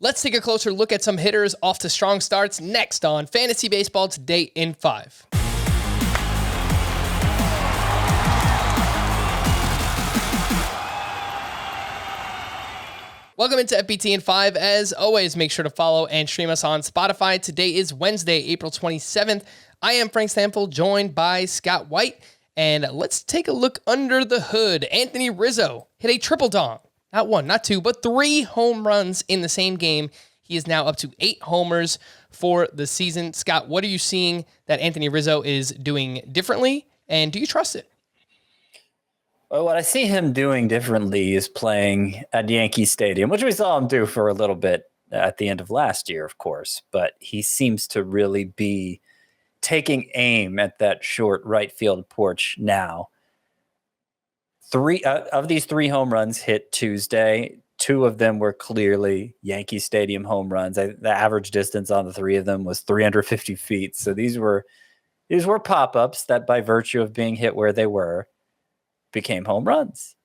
Let's take a closer look at some hitters off to strong starts next on Fantasy Baseball Today in 5. Welcome into FBT in 5. As always, make sure to follow and stream us on Spotify. Today is Wednesday, April 27th. I am Frank Sandoval, joined by Scott White. And let's take a look under the hood. Anthony Rizzo hit a triple dong. Not one, not two, but 3 home runs in the same game. He is now up to 8 homers for the season. Scott, what are you seeing that Anthony Rizzo is doing differently, and do you trust it? Well, what I see him doing differently is playing at Yankee Stadium, which we saw him do for a little bit at the end of last year, of course. But he seems to really be taking aim at that short right field porch now. 3 of these 3 home runs hit Tuesday. 2 of them were clearly Yankee Stadium home runs. The average distance on the 3 of them was 350 feet. So these were pop-ups that, by virtue of being hit where they were, became home runs.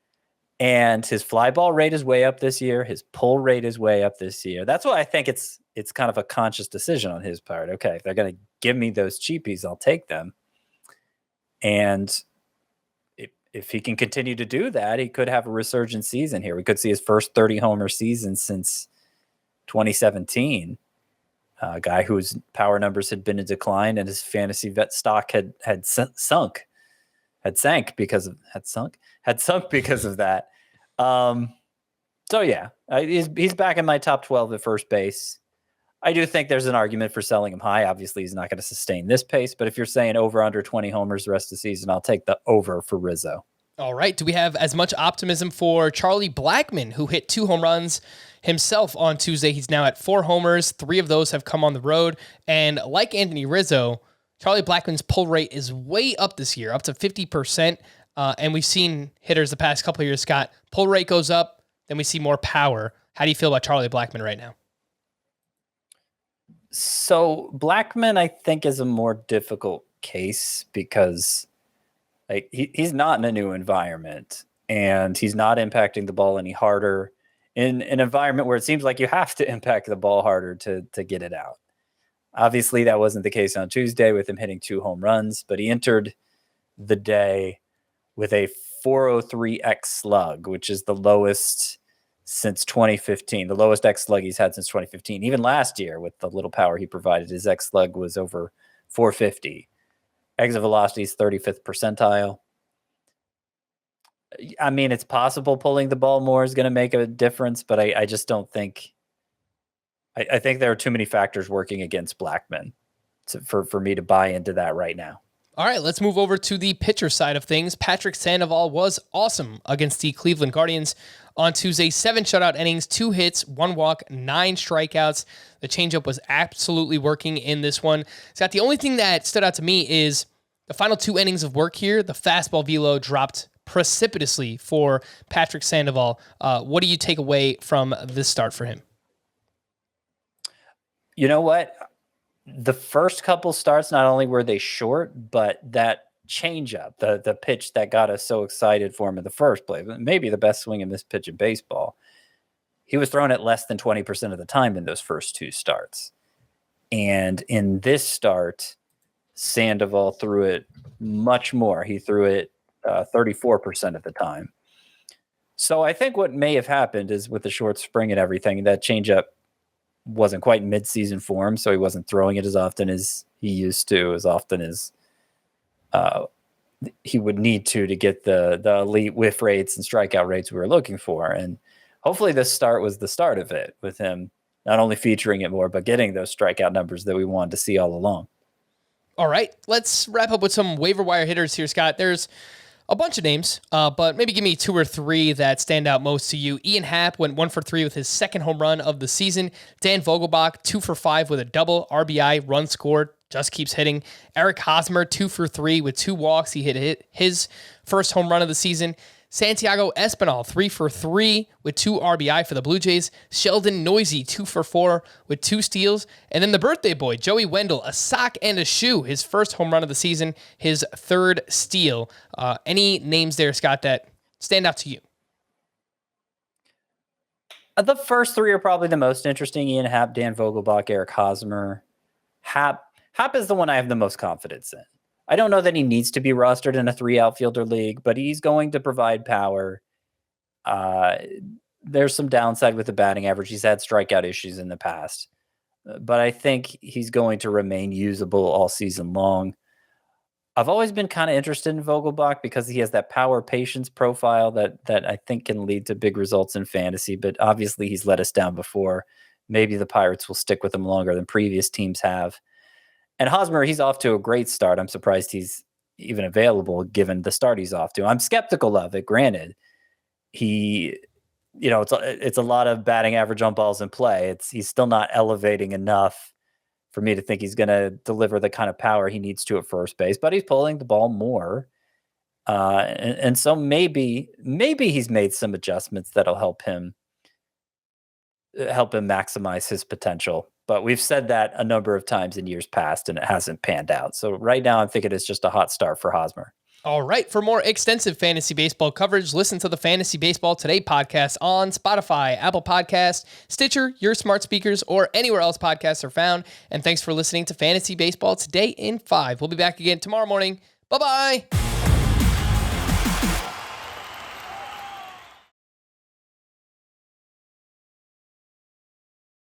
And his fly ball rate is way up this year. His pull rate is way up this year. That's why I think it's kind of a conscious decision on his part. Okay, if they're going to give me those cheapies, I'll take them. And if he can continue to do that, he could have a resurgent season here. We could see his first 30-homer season since 2017. A guy whose power numbers had been in decline and his fantasy vet stock had sunk because of that. So yeah, he's back in my top 12 at first base. I do think there's an argument for selling him high. Obviously, he's not going to sustain this pace, but if you're saying over under 20 homers the rest of the season, I'll take the over for Rizzo. All right. Do we have as much optimism for Charlie Blackmon, who hit 2 home runs himself on Tuesday? He's now at 4 homers. 3 of those have come on the road. And like Anthony Rizzo, Charlie Blackmon's pull rate is way up this year, up to 50%. And we've seen hitters the past couple of years, Scott, pull rate goes up, then we see more power. How do you feel about Charlie Blackmon right now? So Blackmon, I think, is a more difficult case because he's not in a new environment and he's not impacting the ball any harder in an environment where it seems like you have to impact the ball harder to get it out. Obviously, that wasn't the case on Tuesday with him hitting 2 home runs, but he entered the day with a 403 X slug, which is the lowest since 2015, the lowest X slug he's had since 2015. Even last year, with the little power he provided, his X slug was over 450. Exit velocity is 35th percentile. I mean, it's possible pulling the ball more is going to make a difference, but I just don't think. I think there are too many factors working against Blackmon for me to buy into that right now. All right, let's move over to the pitcher side of things. Patrick Sandoval was awesome against the Cleveland Guardians on Tuesday. 7 shutout innings, 2 hits, 1 walk, 9 strikeouts. The changeup was absolutely working in this one. Scott, the only thing that stood out to me is the final 2 innings of work here. The fastball velo dropped precipitously for Patrick Sandoval. What do you take away from this start for him? You know what? The first couple starts, not only were they short, but that changeup, the pitch that got us so excited for him in the first place, maybe the best swing and miss pitch in baseball, he was thrown at less than 20% of the time in those first 2 starts. And in this start, Sandoval threw it much more. He threw it 34% of the time. So I think what may have happened is with the short spring and everything, that changeup wasn't quite mid-season form, so he wasn't throwing it as often as he used to, as often as he would need to get the elite whiff rates and strikeout rates we were looking for. And hopefully this start was the start of it, with him not only featuring it more, but getting those strikeout numbers that we wanted to see all along. All right, let's wrap up with some waiver wire hitters here, Scott. There's a bunch of names, but maybe give me 2 or 3 that stand out most to you. Ian Happ went 1 for 3 with his 2nd home run of the season. Dan Vogelbach, 2 for 5 with a double. RBI, run scored, just keeps hitting. Eric Hosmer, 2 for 3 with 2 walks. He hit his first home run of the season. Santiago Espinal, 3 for 3 with 2 RBI for the Blue Jays. Sheldon Noisy, 2 for 4 with 2 steals. And then the birthday boy, Joey Wendell, a sock and a shoe, his first home run of the season, his 3rd steal. Any names there, Scott, that stand out to you? The first three are probably the most interesting. Ian Happ, Dan Vogelbach, Eric Hosmer. Happ is the one I have the most confidence in. I don't know that he needs to be rostered in a 3 outfielder league, but he's going to provide power. There's some downside with the batting average. He's had strikeout issues in the past, but I think he's going to remain usable all season long. I've always been kind of interested in Vogelbach because he has that power patience profile that I think can lead to big results in fantasy, but obviously he's let us down before. Maybe the Pirates will stick with him longer than previous teams have. And Hosmer, he's off to a great start. I'm surprised he's even available given the start he's off to. I'm skeptical of it, granted. It's a lot of batting average on balls in play. He's still not elevating enough for me to think he's going to deliver the kind of power he needs to at first base, but he's pulling the ball more. And so maybe he's made some adjustments that'll help him maximize his potential. But we've said that a number of times in years past, and it hasn't panned out. So right now I'm thinking it's just a hot start for Hosmer. All right. For more extensive fantasy baseball coverage, listen to the Fantasy Baseball Today podcast on Spotify, Apple Podcasts, Stitcher, your smart speakers, or anywhere else podcasts are found. And thanks for listening to Fantasy Baseball Today in 5. We'll be back again tomorrow morning. Bye-bye.